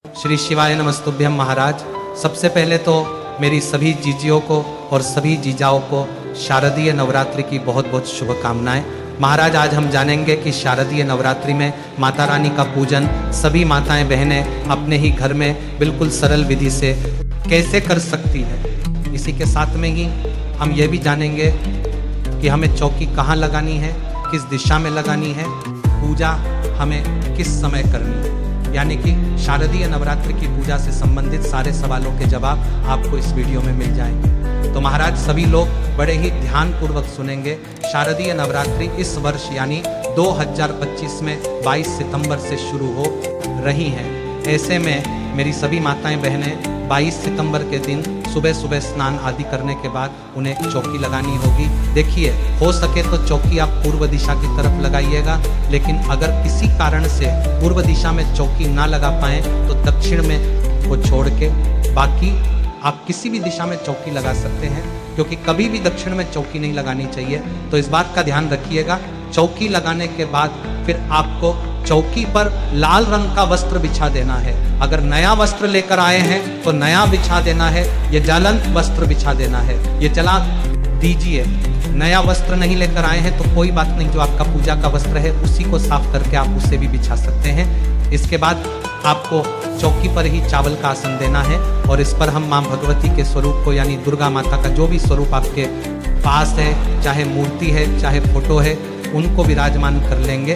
श्री शिवाय नमस्तुभ्यम महाराज। सबसे पहले तो मेरी सभी जीजियों को और सभी जीजाओं को शारदीय नवरात्रि की बहुत बहुत शुभकामनाएं। महाराज, आज हम जानेंगे कि शारदीय नवरात्रि में माता रानी का पूजन सभी माताएं बहनें अपने ही घर में बिल्कुल सरल विधि से कैसे कर सकती है। इसी के साथ में ही हम ये भी जानेंगे कि हमें चौकी कहाँ लगानी है, किस दिशा में लगानी है, पूजा हमें किस समय करनी है। यानी कि शारदीय नवरात्रि की पूजा से संबंधित सारे सवालों के जवाब आपको इस वीडियो में मिल जाएंगे। तो महाराज, सभी लोग बड़े ही ध्यानपूर्वक सुनेंगे। शारदीय नवरात्रि इस वर्ष यानी 2025 में 22 सितंबर से शुरू हो रही हैं। ऐसे में मेरी सभी माताएं बहनें 22 सितंबर के दिन सुबह सुबह स्नान आदि करने के बाद उन्हें चौकी लगानी होगी। देखिए, हो सके तो चौकी आप पूर्व दिशा की तरफ लगाइएगा, लेकिन अगर किसी कारण से पूर्व दिशा में चौकी ना लगा पाएँ तो दक्षिण में को छोड़ के बाकी आप किसी भी दिशा में चौकी लगा सकते हैं, क्योंकि कभी भी दक्षिण में चौकी नहीं लगानी चाहिए। तो इस बात का ध्यान रखिएगा। चौकी लगाने के बाद फिर आपको चौकी पर लाल रंग का वस्त्र बिछा देना है। अगर नया वस्त्र लेकर आए हैं तो नया बिछा देना है, ये ज्वलंत वस्त्र बिछा देना है, ये जला दीजिए। नया वस्त्र नहीं लेकर आए हैं तो कोई बात नहीं, जो आपका पूजा का वस्त्र है उसी को साफ करके आप उसे भी बिछा सकते हैं। इसके बाद आपको चौकी पर ही चावल का आसन देना है और इस पर हम माँ भगवती के स्वरूप को यानी दुर्गा माता का जो भी स्वरूप आपके पास है, चाहे मूर्ति है चाहे फोटो है, उनको विराजमान कर लेंगे।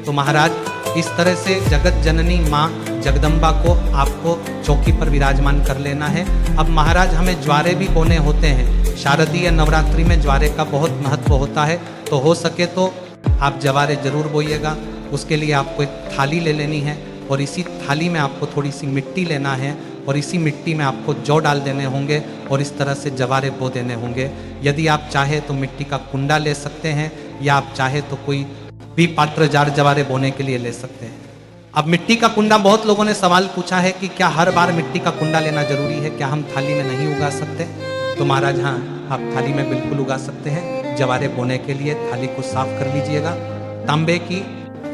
तो महाराज, इस तरह से जगत जननी माँ जगदम्बा को आपको चौकी पर विराजमान कर लेना है। अब महाराज, हमें ज्वारे भी बोने होते हैं। शारदीय नवरात्रि में ज्वारे का बहुत महत्व होता है, तो हो सके तो आप जवारे जरूर बोइएगा। उसके लिए आपको एक थाली ले लेनी है और इसी थाली में आपको थोड़ी सी मिट्टी लेना है और इसी मिट्टी में आपको जौ डाल देने होंगे और इस तरह से जवारे बो देने होंगे। यदि आप चाहे तो मिट्टी का कुंडा ले सकते हैं या आप चाहे तो कोई भी पात्र जार जवारे बोने के लिए ले सकते हैं। अब मिट्टी का कुंडा, बहुत लोगों ने सवाल पूछा है कि क्या हर बार मिट्टी का कुंडा लेना जरूरी है, क्या हम थाली में नहीं उगा सकते? तो महाराज हाँ, आप थाली में बिल्कुल उगा सकते हैं। जवारे बोने के लिए थाली को साफ कर लीजिएगा। तांबे की,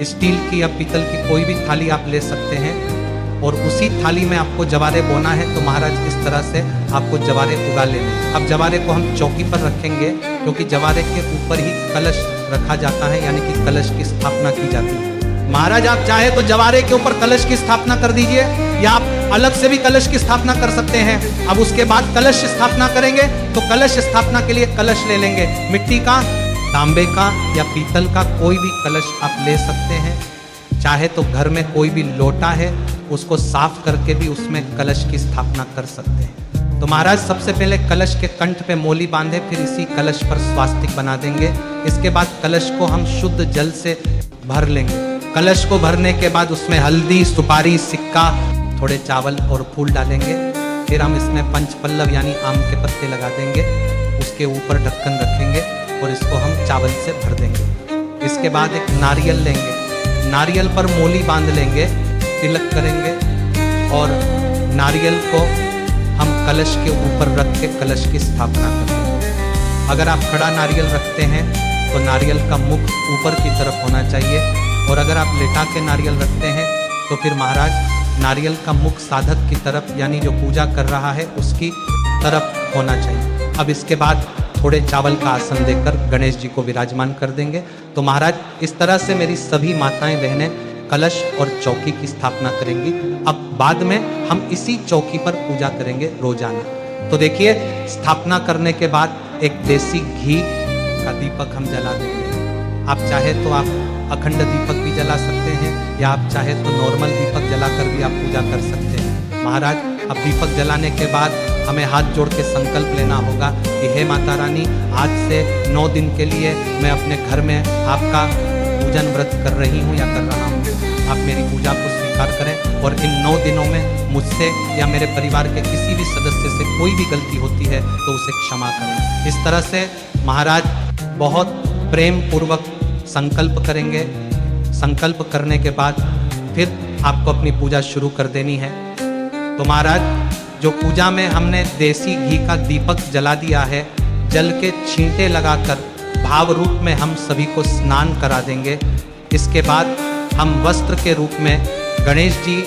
स्टील की या पीतल की कोई भी थाली आप ले सकते हैं और उसी थाली में आपको जवारे बोना है। तो महाराज, इस तरह से आपको जवारे उगा लेने। अब जवारे को हम चौकी पर रखेंगे, क्योंकि जवारे के ऊपर ही कलश रखा जाता है, यानी कि कलश की स्थापना की जाती है। महाराज, आप चाहे तो जवारे के ऊपर कलश की स्थापना कर दीजिए या आप अलग से भी कलश की स्थापना कर सकते हैं। अब उसके बाद कलश स्थापना करेंगे तो कलश स्थापना के लिए कलश ले लेंगे, मिट्टी का, तांबे का या पीतल का कोई भी कलश आप ले सकते हैं। चाहे तो घर में कोई भी लोटा है उसको साफ करके भी उसमें कलश की स्थापना कर सकते हैं। तो महाराज, सबसे पहले कलश के कंठ पे मोली बांधे, फिर इसी कलश पर स्वास्तिक बना देंगे। इसके बाद कलश को हम शुद्ध जल से भर लेंगे। कलश को भरने के बाद उसमें हल्दी, सुपारी, सिक्का, थोड़े चावल और फूल डालेंगे। फिर हम इसमें पंचपल्लव यानी आम के पत्ते लगा देंगे। उसके ऊपर ढक्कन रखेंगे और इसको हम चावल से भर देंगे। इसके बाद एक नारियल लेंगे, नारियल पर मोली बांध लेंगे, तिलक करेंगे और नारियल को हम कलश के ऊपर रख के कलश की स्थापना करेंगे। अगर आप खड़ा नारियल रखते हैं तो नारियल का मुख ऊपर की तरफ होना चाहिए और अगर आप लेटा के नारियल रखते हैं तो फिर महाराज नारियल का मुख साधक की तरफ यानी जो पूजा कर रहा है उसकी तरफ होना चाहिए। अब इसके बाद थोड़े चावल का आसन देकर गणेश जी को विराजमान कर देंगे। तो महाराज, इस तरह से मेरी सभी माताएं बहनें कलश और चौकी की स्थापना करेंगी। अब बाद में हम इसी चौकी पर पूजा करेंगे रोजाना। तो देखिए, स्थापना करने के बाद एक देसी घी का दीपक हम जला देंगे। आप चाहे तो आप अखंड दीपक भी जला सकते हैं या आप चाहे तो नॉर्मल दीपक जलाकर भी आप पूजा कर सकते हैं। महाराज, अब दीपक जलाने के बाद हमें हाथ जोड़ के संकल्प लेना होगा कि हे माता रानी, आज से 9 दिन के लिए मैं अपने घर में आपका पूजन व्रत कर रही हूँ या कर रहा हूँ। आप मेरी पूजा को स्वीकार करें और इन 9 दिनों में मुझसे या मेरे परिवार के किसी भी सदस्य से कोई भी गलती होती है तो उसे क्षमा करें। इस तरह से महाराज बहुत प्रेम पूर्वक संकल्प करेंगे। संकल्प करने के बाद फिर आपको अपनी पूजा शुरू कर देनी है। तो महाराज, जो पूजा में हमने देसी घी का दीपक जला दिया है, जल के छींटे लगाकर भाव रूप में हम सभी को स्नान करा देंगे। इसके बाद हम वस्त्र के रूप में गणेश जी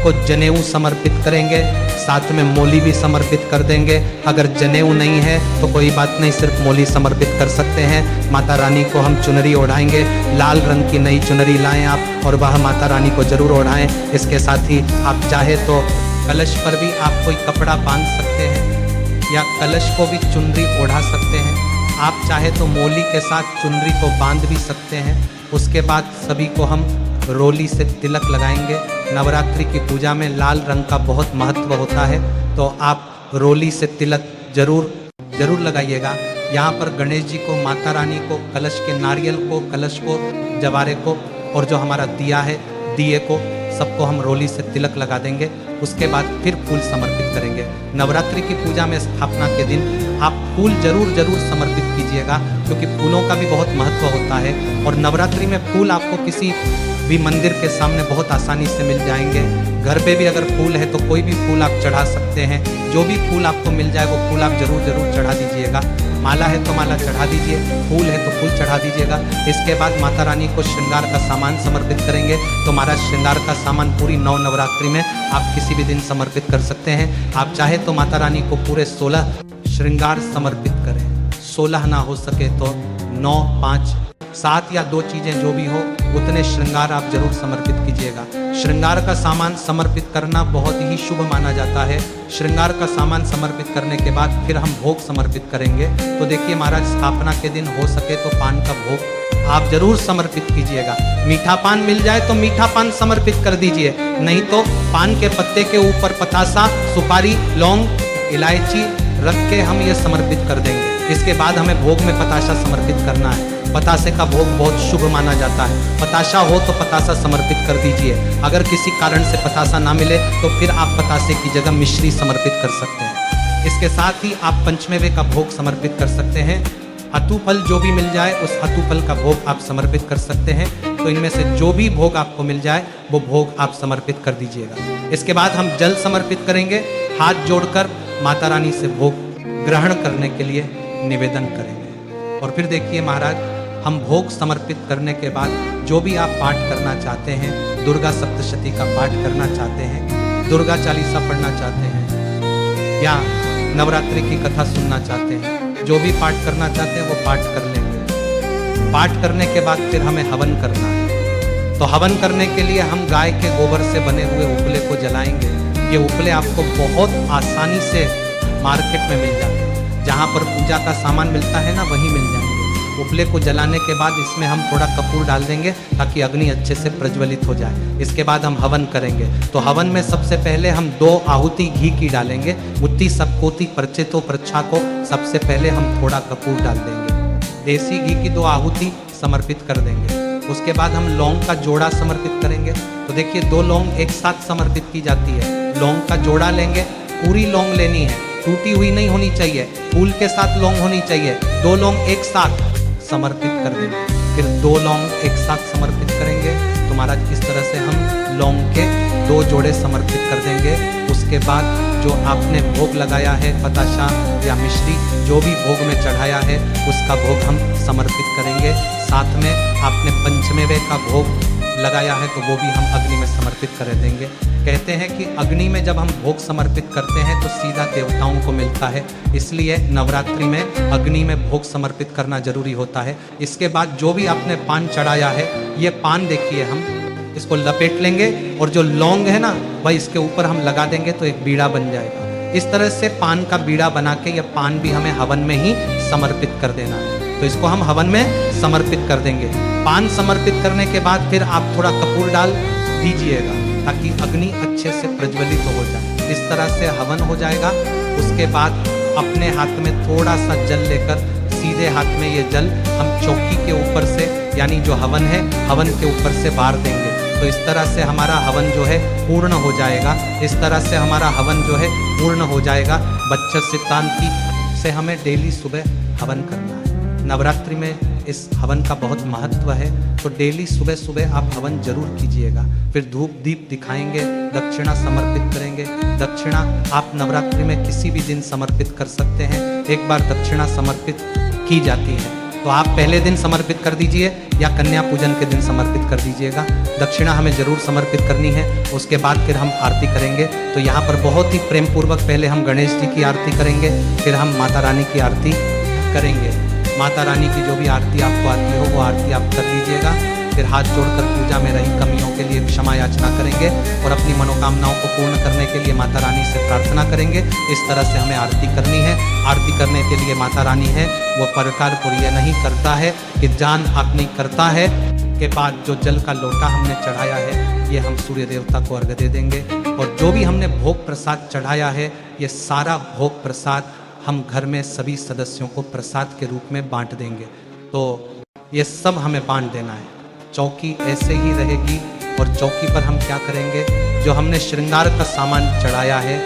को जनेऊ समर्पित करेंगे, साथ में मोली भी समर्पित कर देंगे। अगर जनेऊ नहीं है तो कोई बात नहीं, सिर्फ मोली समर्पित कर सकते हैं। माता रानी को हम चुनरी ओढ़ाएंगे, लाल रंग की नई चुनरी लाएं आप और वह माता रानी को जरूर ओढ़ाएं। इसके साथ ही आप चाहे तो कलश पर भी आप कोई कपड़ा बांध सकते हैं या कलश को भी चुनरी ओढ़ा सकते हैं। आप चाहे तो मोली के साथ चुनरी को बांध भी सकते हैं। उसके बाद सभी को हम रोली से तिलक लगाएंगे। नवरात्रि की पूजा में लाल रंग का बहुत महत्व होता है, तो आप रोली से तिलक जरूर लगाइएगा। यहाँ पर गणेश जी को, माता रानी को, कलश के नारियल को, कलश को, जवारे को और जो हमारा दिया है दिए को, सबको हम रोली से तिलक लगा देंगे। उसके बाद फिर फूल समर्पित करेंगे। नवरात्रि की पूजा में स्थापना के दिन आप फूल जरूर समर्पित कीजिएगा, क्योंकि फूलों का भी बहुत महत्व होता है। और नवरात्रि में फूल आपको किसी भी मंदिर के सामने बहुत आसानी से मिल जाएंगे। घर पे भी अगर फूल है तो कोई भी फूल आप चढ़ा सकते हैं। जो भी फूल आपको मिल जाए वो फूल आप जरूर चढ़ा दीजिएगा। माला है तो माला चढ़ा दीजिए, फूल है तो फूल चढ़ा दीजिएगा। इसके बाद माता रानी को श्रृंगार का सामान समर्पित करेंगे। तो हमारा श्रृंगार का सामान पूरी नवरात्रि में आप किसी भी दिन समर्पित कर सकते हैं। आप चाहे तो माता रानी को पूरे 16 श्रृंगार समर्पित करें। 16 ना हो सके तो 9, 5, 7 या 2 चीज़ें जो भी हो उतने श्रृंगार आप जरूर समर्पित कीजिएगा। श्रृंगार का सामान समर्पित करना बहुत ही शुभ माना जाता है। श्रृंगार का सामान समर्पित करने के बाद फिर हम भोग समर्पित करेंगे। तो देखिए महाराज, स्थापना के दिन हो सके तो पान का भोग आप जरूर समर्पित कीजिएगा। मीठा पान मिल जाए तो मीठा पान समर्पित कर दीजिए, नहीं तो पान के पत्ते के ऊपर पतासा, सुपारी, लौंग, इलायची रख के हम ये समर्पित कर देंगे। इसके बाद हमें भोग में पताशा समर्पित करना है। पतासे का भोग बहुत शुभ माना जाता है। पताशा हो तो पतासा समर्पित कर दीजिए। अगर किसी कारण से पतासा ना मिले तो फिर आप पतासे की जगह मिश्री समर्पित कर सकते हैं। इसके साथ ही आप पंचमेवे का भोग समर्पित कर सकते हैं। हतु फल जो भी मिल जाए उस हतु फल का भोग आप समर्पित कर सकते हैं। तो इनमें से जो भी भोग आपको मिल जाए वो भोग आप समर्पित कर दीजिएगा। इसके बाद हम जल समर्पित करेंगे। हाथ जोड़कर माता रानी से भोग ग्रहण करने के लिए निवेदन करेंगे। और फिर देखिए महाराज, हम भोग समर्पित करने के बाद जो भी आप पाठ करना चाहते हैं, दुर्गा सप्तशती का पाठ करना चाहते हैं, दुर्गा चालीसा पढ़ना चाहते हैं या नवरात्रि की कथा सुनना चाहते हैं, जो भी पाठ करना चाहते हैं वो पाठ कर लेंगे। पाठ करने के बाद फिर हमें हवन करना है। तो हवन करने के लिए हम गाय के गोबर से बने हुए उपले को जलाएंगे। ये उपले आपको बहुत आसानी से मार्केट में मिल जाते हैं। जहाँ पर पूजा का सामान मिलता है ना, वहीं मिल जाएंगे। उपले को जलाने के बाद इसमें हम थोड़ा कपूर डाल देंगे ताकि अग्नि अच्छे से प्रज्वलित हो जाए। इसके बाद हम हवन करेंगे। तो हवन में सबसे पहले हम 2 आहुति घी की डालेंगे। मुट्ठी सबकोति परचेतो प्रच्छा को सबसे पहले हम थोड़ा कपूर डाल देंगे। देसी घी की 2 आहुति समर्पित कर देंगे। उसके बाद हम लौंग का जोड़ा समर्पित करेंगे। तो देखिए 2 लौंग एक साथ समर्पित की जाती है। लौंग का जोड़ा लेंगे, पूरी लौंग लेनी है, टूटी हुई नहीं होनी चाहिए, फूल के साथ लौंग होनी चाहिए। 2 लौंग एक साथ समर्पित कर देंगे। फिर 2 लौंग एक साथ समर्पित करेंगे। तो महाराज इस तरह से हम लौंग के 2 जोड़े समर्पित कर देंगे। उसके बाद जो आपने भोग लगाया है, पताशा या मिश्री, जो भी भोग में चढ़ाया है उसका भोग हम समर्पित करेंगे। साथ में आपने पंचमेवे का भोग लगाया है तो वो भी हम अग्नि में समर्पित कर देंगे। कहते हैं कि अग्नि में जब हम भोग समर्पित करते हैं तो सीधा देवताओं को मिलता है, इसलिए नवरात्रि में अग्नि में भोग समर्पित करना जरूरी होता है। इसके बाद जो भी आपने पान चढ़ाया है, ये पान देखिए हम इसको लपेट लेंगे और जो लौंग है ना वह इसके ऊपर हम लगा देंगे तो एक बीड़ा बन जाएगा। इस तरह से पान का बीड़ा बना के यह पान भी हमें हवन में ही समर्पित कर देना है। तो इसको हम हवन में समर्पित कर देंगे। पान समर्पित करने के बाद फिर आप थोड़ा कपूर डाल दीजिएगा ताकि अग्नि अच्छे से प्रज्वलित हो जाए। इस तरह से हवन हो जाएगा। उसके बाद अपने हाथ में थोड़ा सा जल लेकर सीधे हाथ में ये जल हम चौकी के ऊपर से, यानी जो हवन है, हवन के ऊपर से बार देंगे। तो इस तरह से हमारा हवन जो है पूर्ण हो जाएगा। इस तरह से हमारा हवन जो है पूर्ण हो जाएगा। बच्चर सिद्धांत से हमें डेली सुबह हवन करना है। नवरात्रि में इस हवन का बहुत महत्व है, तो डेली सुबह सुबह आप हवन जरूर कीजिएगा। फिर धूप दीप दिखाएंगे, दक्षिणा समर्पित करेंगे। दक्षिणा आप नवरात्रि में किसी भी दिन समर्पित कर सकते हैं। एक बार दक्षिणा समर्पित की जाती है तो आप पहले दिन समर्पित कर दीजिए या कन्या पूजन के दिन समर्पित कर दीजिएगा। दक्षिणा हमें जरूर समर्पित करनी है। उसके बाद फिर हम आरती करेंगे। तो यहाँ पर बहुत ही प्रेम पूर्वक पहले हम गणेश जी की आरती करेंगे, फिर हम माता रानी की आरती करेंगे। माता रानी की जो भी आरती आपको आती हो वो आरती आप कर लीजिएगा। फिर हाथ जोड़कर पूजा में रही कमियों के लिए क्षमा याचना करेंगे और अपनी मनोकामनाओं को पूर्ण करने के लिए माता रानी से प्रार्थना करेंगे। इस तरह से हमें आरती करनी है। आरती करने के लिए माता रानी है वो प्रकार को ये नहीं करता है कि जान अपनी करता है के बाद जो जल का लोटा हमने चढ़ाया है ये हम सूर्य देवता को अर्घ्य दे देंगे। और जो भी हमने भोग प्रसाद चढ़ाया है ये सारा भोग प्रसाद हम घर में सभी सदस्यों को प्रसाद के रूप में बांट देंगे। तो ये सब हमें बांट देना है। चौकी ऐसे ही रहेगी और चौकी पर हम क्या करेंगे, जो हमने श्रृंगार का सामान चढ़ाया है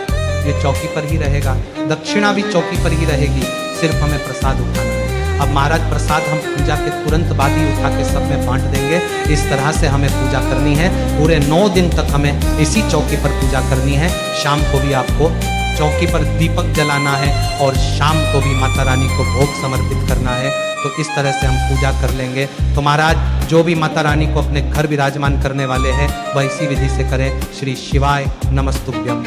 ये चौकी पर ही रहेगा। दक्षिणा भी चौकी पर ही रहेगी, सिर्फ हमें प्रसाद उठाना है। अब महाराज प्रसाद हम पूजा के तुरंत बाद ही उठा के सब में बांट देंगे। इस तरह से हमें पूजा करनी है। पूरे 9 दिन तक हमें इसी चौकी पर पूजा करनी है। शाम को भी आपको चौकी पर दीपक जलाना है और शाम को भी माता रानी को भोग समर्पित करना है। तो इस तरह से हम पूजा कर लेंगे। तो महाराज जो भी माता रानी को अपने घर विराजमान करने वाले हैं वह इसी विधि से करें। श्री शिवाय नमस्तुभ्यम।